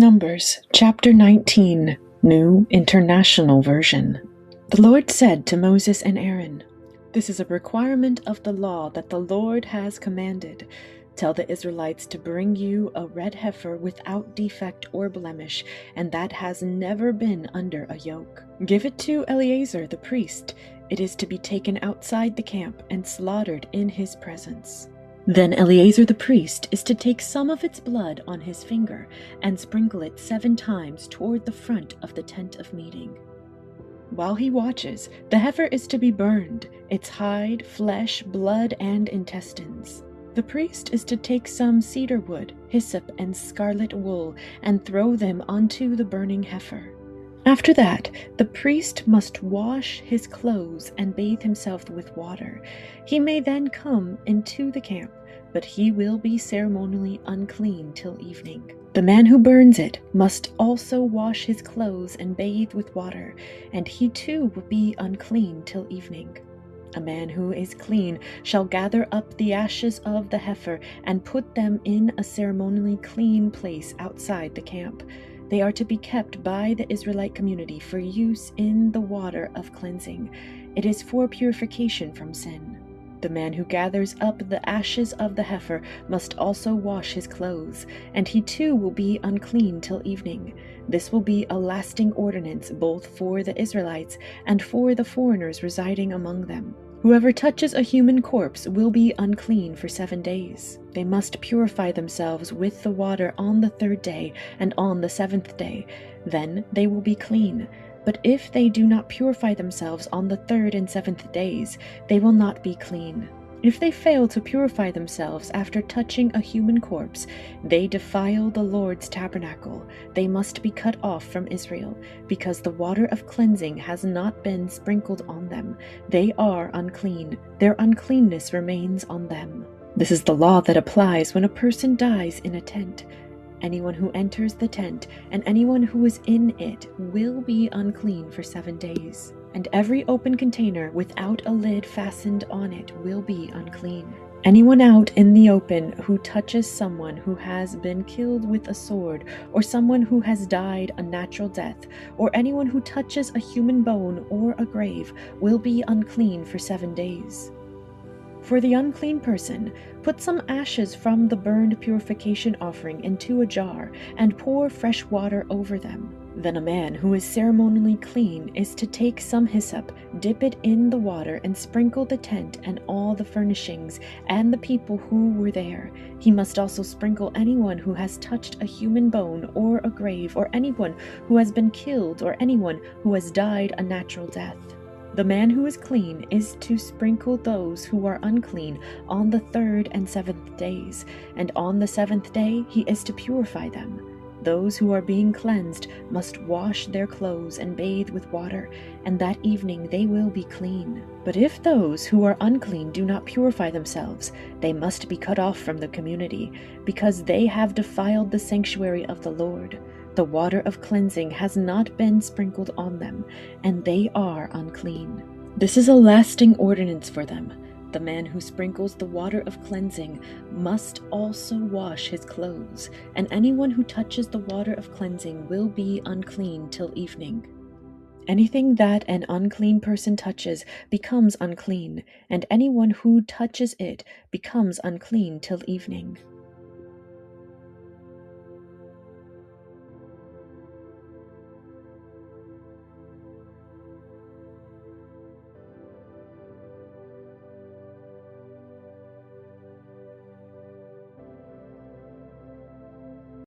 Numbers chapter 19, New International Version. The Lord said to Moses and Aaron, "This is a requirement of the law that the Lord has commanded. Tell the Israelites to bring you a red heifer without defect or blemish, and that has never been under a yoke. Give it to Eleazar the priest. It is to be taken outside the camp and slaughtered in his presence. Then Eleazar the priest is to take some of its blood on his finger and sprinkle it 7 times toward the front of the tent of meeting. While he watches, the heifer is to be burned, its hide, flesh, blood, and intestines. The priest is to take some cedar wood, hyssop, and scarlet wool and throw them onto the burning heifer. After that, the priest must wash his clothes and bathe himself with water. He may then come into the camp, but he will be ceremonially unclean till evening. The man who burns it must also wash his clothes and bathe with water, and he too will be unclean till evening. A man who is clean shall gather up the ashes of the heifer and put them in a ceremonially clean place outside the camp. They are to be kept by the Israelite community for use in the water of cleansing. It is for purification from sin. The man who gathers up the ashes of the heifer must also wash his clothes, and he too will be unclean till evening. This will be a lasting ordinance both for the Israelites and for the foreigners residing among them. Whoever touches a human corpse will be unclean for 7 days. They must purify themselves with the water on the 3rd day and on the 7th day. Then they will be clean. But if they do not purify themselves on the 3rd and 7th days, they will not be clean. If they fail to purify themselves after touching a human corpse, they defile the Lord's tabernacle. They must be cut off from Israel, because the water of cleansing has not been sprinkled on them. They are unclean. Their uncleanness remains on them. This is the law that applies when a person dies in a tent. Anyone who enters the tent and anyone who is in it will be unclean for 7 days. And every open container without a lid fastened on it will be unclean. Anyone out in the open who touches someone who has been killed with a sword, or someone who has died a natural death, or anyone who touches a human bone or a grave will be unclean for 7 days. For the unclean person, put some ashes from the burned purification offering into a jar and pour fresh water over them. Then a man who is ceremonially clean is to take some hyssop, dip it in the water, and sprinkle the tent and all the furnishings and the people who were there. He must also sprinkle anyone who has touched a human bone or a grave, or anyone who has been killed, or anyone who has died a natural death. The man who is clean is to sprinkle those who are unclean on the 3rd and 7th days, and on the 7th day he is to purify them. Those who are being cleansed must wash their clothes and bathe with water, and that evening they will be clean. But if those who are unclean do not purify themselves, they must be cut off from the community, because they have defiled the sanctuary of the Lord. The water of cleansing has not been sprinkled on them, and they are unclean. This is a lasting ordinance for them. The man who sprinkles the water of cleansing must also wash his clothes, and anyone who touches the water of cleansing will be unclean till evening. Anything that an unclean person touches becomes unclean, and anyone who touches it becomes unclean till evening.